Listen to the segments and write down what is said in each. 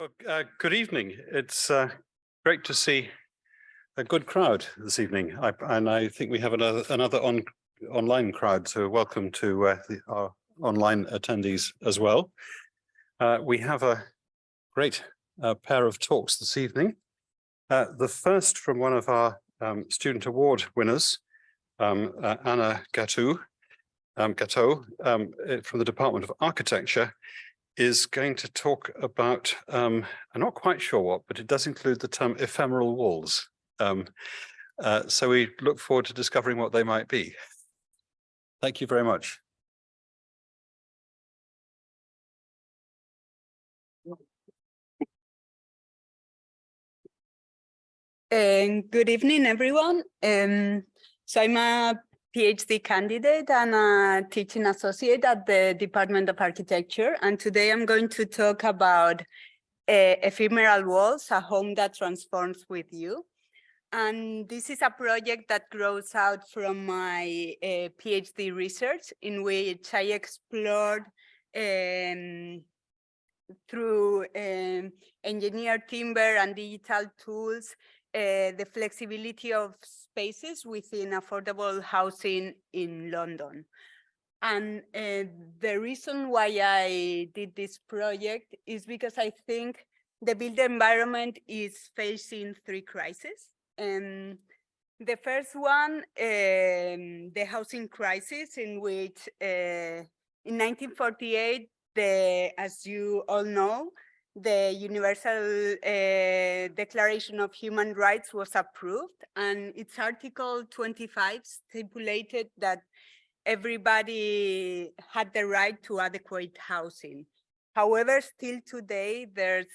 Well, good evening. It's great to see a good crowd this evening, and I think we have another online crowd. So welcome to our online attendees as well. We have a great pair of talks this evening. The first from one of our student award winners, Anna Gatóo, from the Department of Architecture, is going to talk about, I'm not quite sure what, but it does include the term ephemeral walls. So we look forward to discovering what they might be. Thank you very much. Good evening, everyone. So I'm a PhD candidate and a teaching associate at the Department of Architecture. And today I'm going to talk about Ephemeral Walls, a home that transforms with you. And this is a project that grows out from my PhD research, in which I explored through engineered timber and digital tools, the flexibility of spaces within affordable housing in London. And the reason why I did this project is because I think the built environment is facing three crises. The first one, the housing crisis, in which in 1948, as you all know, the Universal Declaration of Human Rights was approved, and its Article 25 stipulated that everybody had the right to adequate housing. However, still today, there's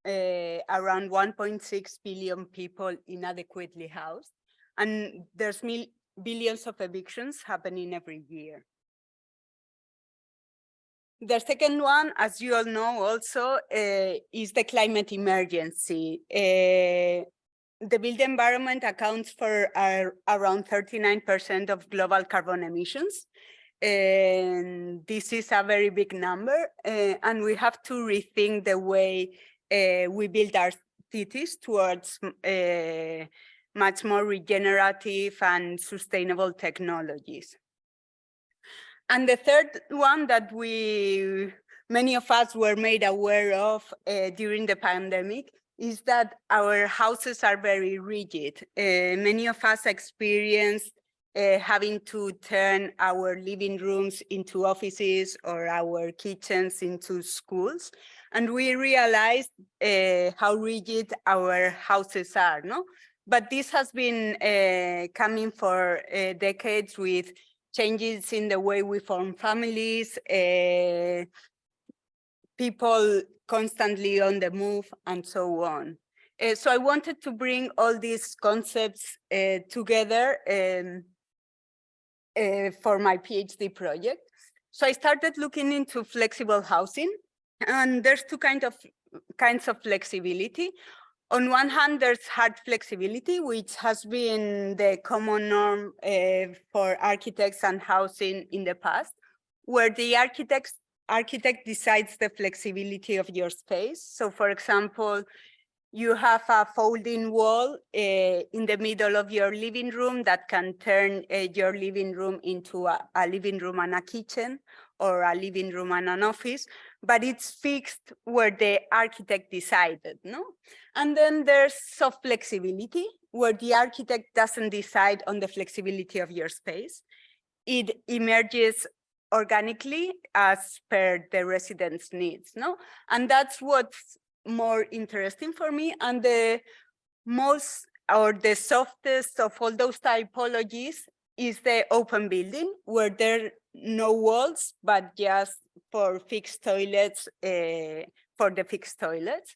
around 1.6 billion people inadequately housed, and there's billions of evictions happening every year. The second one, as you all know also, is the climate emergency. The built environment accounts for around 39% of global carbon emissions. And this is a very big number, and we have to rethink the way we build our cities towards much more regenerative and sustainable technologies. And the third one that many of us were made aware of during the pandemic is that our houses are very rigid. Many of us experienced having to turn our living rooms into offices or our kitchens into schools. And we realized how rigid our houses are, no? But this has been coming for decades with changes in the way we form families, people constantly on the move, and so on. So I wanted to bring all these concepts together for my PhD project. So I started looking into flexible housing, and there's two kinds of flexibility. On one hand, there's hard flexibility, which has been the common norm for architects and housing in the past, where the architect decides the flexibility of your space. So for example, you have a folding wall in the middle of your living room that can turn your living room into a living room and a kitchen, or a living room and an office, but it's fixed where the architect decided, no? And then there's soft flexibility, where the architect doesn't decide on the flexibility of your space. It emerges organically as per the resident's needs, no? And that's what's more interesting for me. And the softest of all those typologies is the open building, where there are no walls, but just for fixed toilets, for the fixed toilets.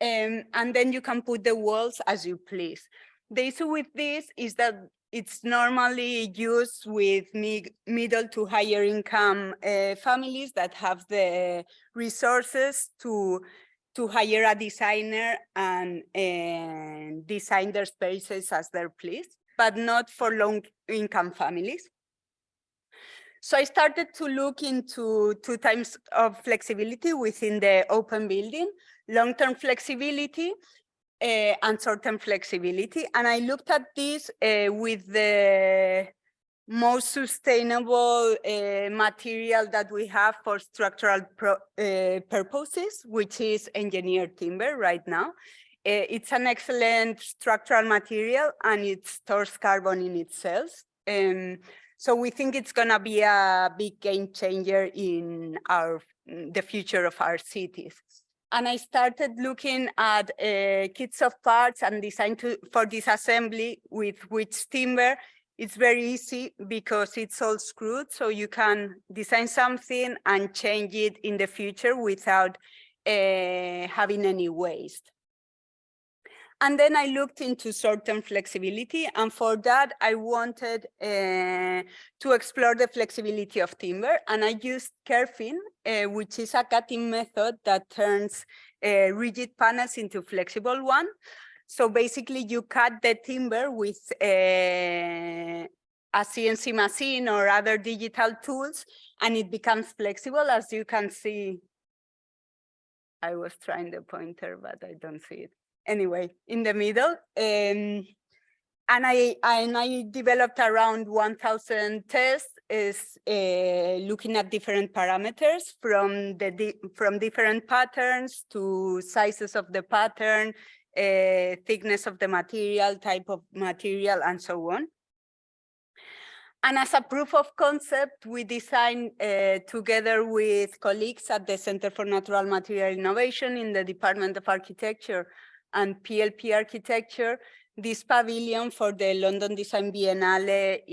And then you can put the walls as you please. The issue with this is that it's normally used with middle to higher income families that have the resources to hire a designer and design their spaces as they please, but not for low income families. So I started to look into 2 types of flexibility within the open building, long-term flexibility and short-term flexibility. And I looked at this with the most sustainable material that we have for structural purposes, which is engineered timber right now. It's an excellent structural material and it stores carbon in its cells. So we think it's gonna be a big game changer in the future of our cities. And I started looking at kits of parts and design for disassembly with which timber. It's very easy because it's all screwed, so you can design something and change it in the future without having any waste. And then I looked into short-term flexibility, and for that I wanted to explore the flexibility of timber, and I used kerfing, which is a cutting method that turns rigid panels into flexible one. So basically you cut the timber with a CNC machine or other digital tools, and it becomes flexible, as you can see. I was trying the pointer, but I don't see it. Anyway, in the middle. And I developed around 1,000 tests looking at different parameters from different patterns to sizes of the pattern, thickness of the material, type of material, and so on. And as a proof of concept, we designed together with colleagues at the Center for Natural Material Innovation in the Department of Architecture and PLP Architecture, this pavilion for the London Design Biennale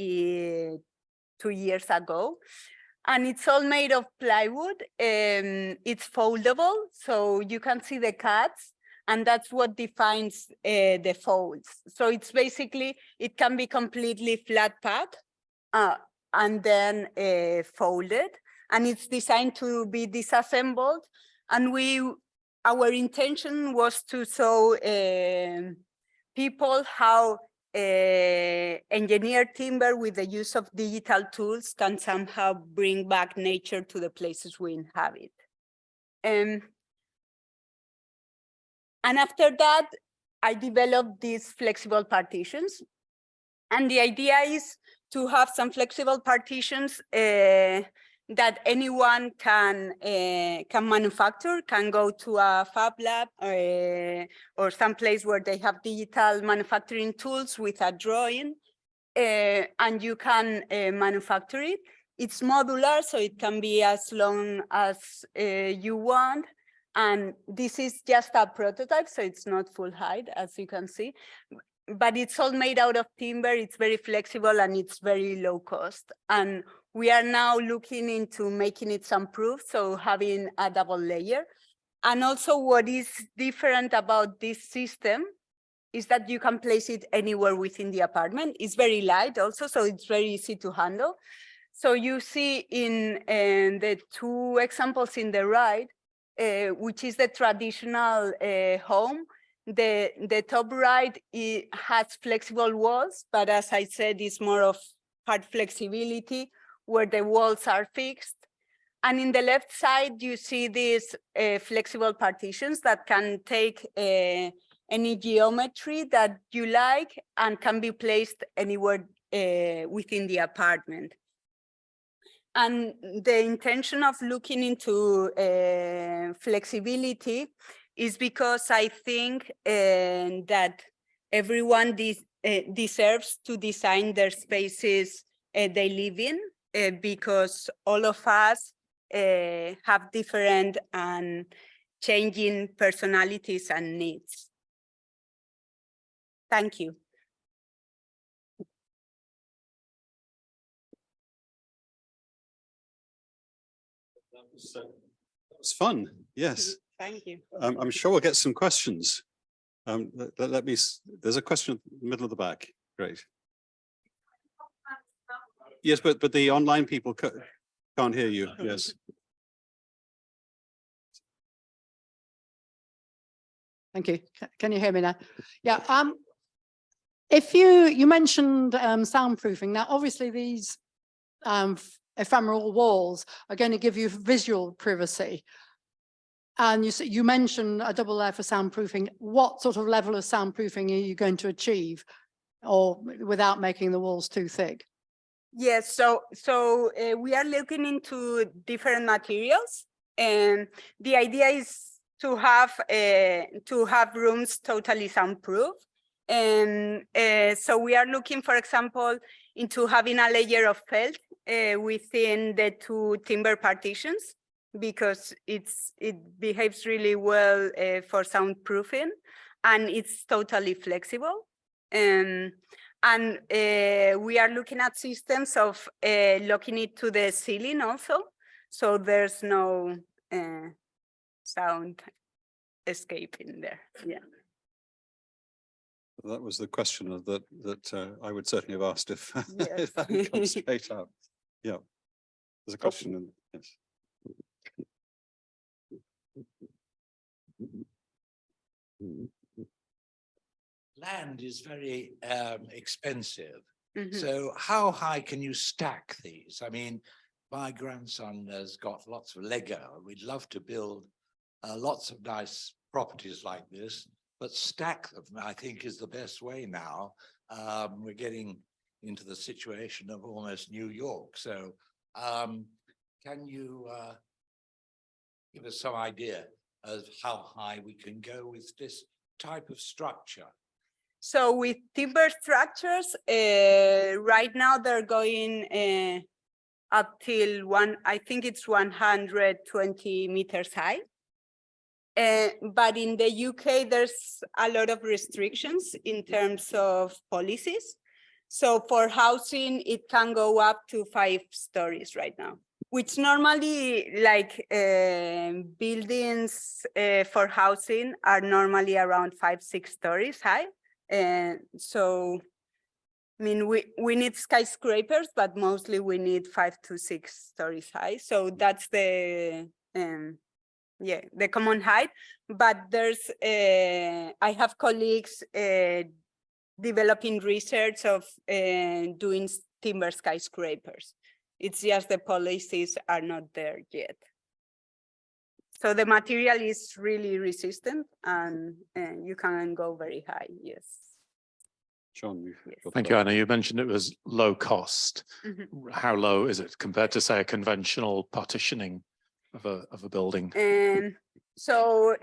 2 years ago. And it's all made of plywood. It's foldable, so you can see the cuts, and that's what defines the folds. So it's basically, it can be completely flat pack and then folded, and it's designed to be disassembled. And our intention was to show people how engineered timber with the use of digital tools can somehow bring back nature to the places we inhabit. And after that, I developed these flexible partitions. And the idea is to have some flexible partitions that anyone can manufacture, can go to a fab lab or some place where they have digital manufacturing tools with a drawing, and you can manufacture it. It's modular, so it can be as long as you want. And this is just a prototype, so it's not full height, as you can see. But it's all made out of timber, it's very flexible, and it's very low cost. And we are now looking into making it some proof, so having a double layer. And also what is different about this system is that you can place it anywhere within the apartment. It's very light also, so it's very easy to handle. So you see in the 2 examples in the right, which is the traditional home. The top right, it has flexible walls, but as I said, it's more of hard flexibility where the walls are fixed. And in the left side, you see these flexible partitions that can take any geometry that you like and can be placed anywhere within the apartment. And the intention of looking into flexibility is because I think that everyone deserves to design their spaces they live in, because all of us have different and changing personalities and needs. Thank you. That was fun. Yes. Thank you. I'm sure we'll get some questions. There's a question in the middle of the back. Great. Yes, but the online people can't hear you. Yes. Thank you. Can you hear me now? Yeah. If you mentioned soundproofing. Now, obviously, these ephemeral walls are going to give you visual privacy. And you mentioned a double layer for soundproofing. What sort of level of soundproofing are you going to achieve, or without making the walls too thick? Yes, so we are looking into different materials, and the idea is to have rooms totally soundproof. And so we are looking, for example, into having a layer of felt within the two timber partitions, because it behaves really well for soundproofing, and it's totally flexible. And we are looking at systems of locking it to the ceiling also, so there's no sound escaping there. Yeah. That was the question of that I would certainly have asked if, Yes. if that had come straight out. Yeah. There's a question. Yes. Land is very expensive. Mhm. So how high can you stack these? I mean, my grandson has got lots of Lego. We'd love to build lots of nice properties like this, but stack them, I think, is the best way now. We're getting into the situation of almost New York. So can you give us some idea of how high we can go with this type of structure? So with timber structures, right now they're going up till I think it's 120 meters high. But in the UK, there's a lot of restrictions in terms of policies. So for housing, it can go up to 5 stories right now, which normally, like buildings for housing are normally around 5-6 stories high. So, I mean, we need skyscrapers, but mostly we need 5 to 6 stories high. So that's the the common height. But there's I have colleagues developing research of doing timber skyscrapers. It's just the policies are not there yet. So the material is really resistant, and you can go very high. Yes. John, Thank you, Anna. You mentioned it was low cost. Mm-hmm. How low is it compared to, say, a conventional partitioning of a building? So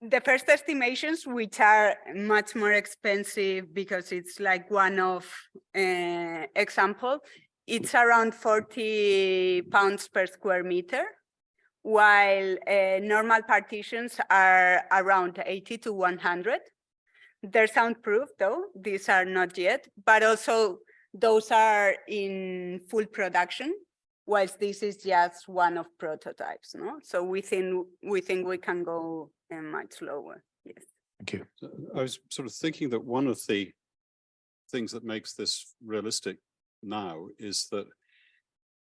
the first estimations, which are much more expensive because it's like one-off example, it's around 40 pounds per square meter, while normal partitions are around 80 to 100. They're soundproof though, these are not yet, but also those are in full production, whilst this is just one of prototypes, no? So we think we can go much lower, yes. Thank you. I was sort of thinking that one of the things that makes this realistic now is that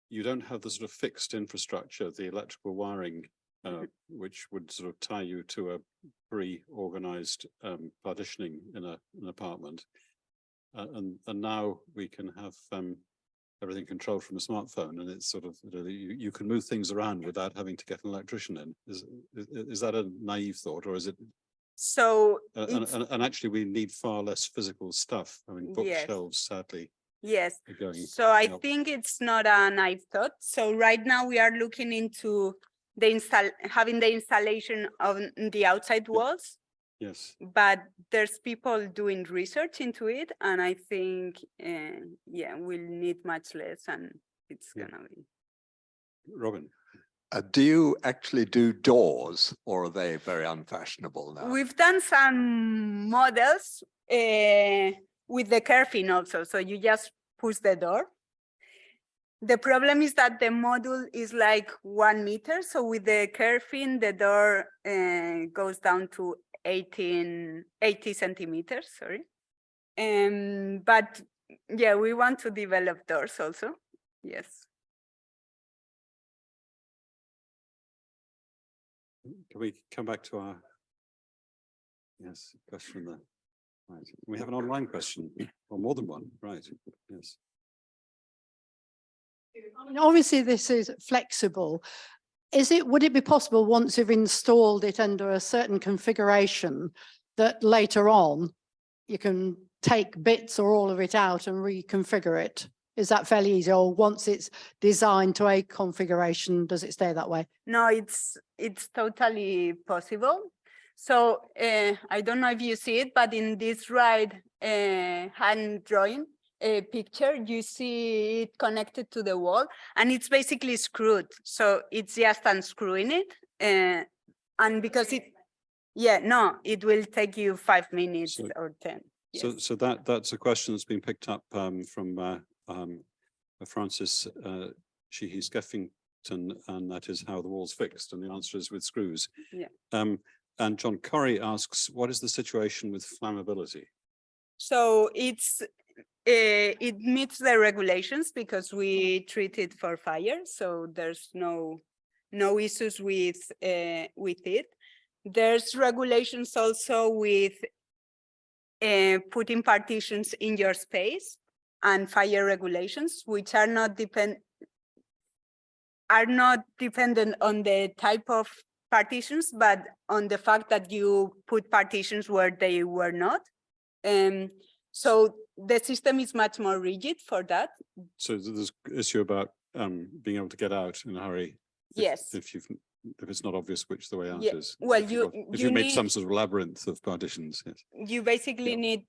you don't have the sort of fixed infrastructure, the electrical wiring, which would sort of tie you to a pre-organized partitioning in an apartment. And now we can have everything controlled from a smartphone, and it's sort of, you can move things around without having to get an electrician in. Is that a naive thought, or is it? So and actually we need far less physical stuff. I mean, bookshelves, sadly. Yes. Going, so I think it's not a naive thought. So right now we are looking into having the installation on the outside walls. Yes. But there's people doing research into it, and I think we'll need much less, and it's gonna be. Robin. Do you actually do doors, or are they very unfashionable now? We've done some models with the curving also, so you just push the door. The problem is that the module is like 1 meter, so with the curving, the door goes down to 80 centimeters, sorry. But yeah, we want to develop doors also, yes. Can we come back to our, yes, question there? Right, we have an online question, or more than one, right, yes. I mean, obviously this is flexible. Would it be possible, once you've installed it under a certain configuration, that later on you can take bits or all of it out and reconfigure it? Is that fairly easy, or once it's designed to a configuration, does it stay that way? No, it's totally possible. So I don't know if you see it, but in this right hand drawing picture, you see it connected to the wall, and it's basically screwed. So it's just unscrewing it, and because it will take you 5 minutes So- or 10. So, Yes. so that's a question that's been picked up from Francis Sheehy Skeffington, and that is how the wall's fixed, and the answer is with screws. Yeah. And John Corrie asks, what is the situation with flammability? So it meets the regulations because we treat it for fire, so there's no issues with it. There's regulations also with putting partitions in your space, and fire regulations, which are not dependent on the type of partitions, but on the fact that you put partitions where they were not. So the system is much more rigid for that. So there's issue about being able to get out in a hurry. Yes. If it's not obvious which the way out Yeah, is. well, If you made some sort of labyrinth of partitions, yes. You basically Yeah. need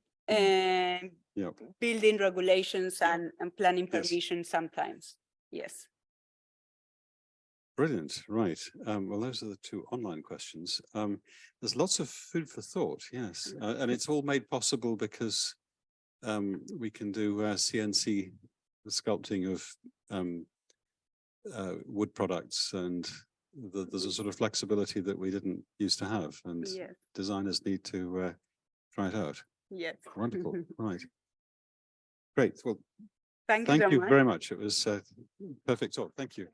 Yep. building regulations and planning Yes. permission sometimes. Yes. Brilliant, right. Well, those are the two online questions. There's lots of food for thought, yes. And it's all made possible because we can do CNC sculpting of wood products, and there's a sort of flexibility that we didn't used to have, and Yes. designers need to try it out. Yes. Wonderful, right. Great, well, Thank thank so you much. very much. It was perfect talk, thank you.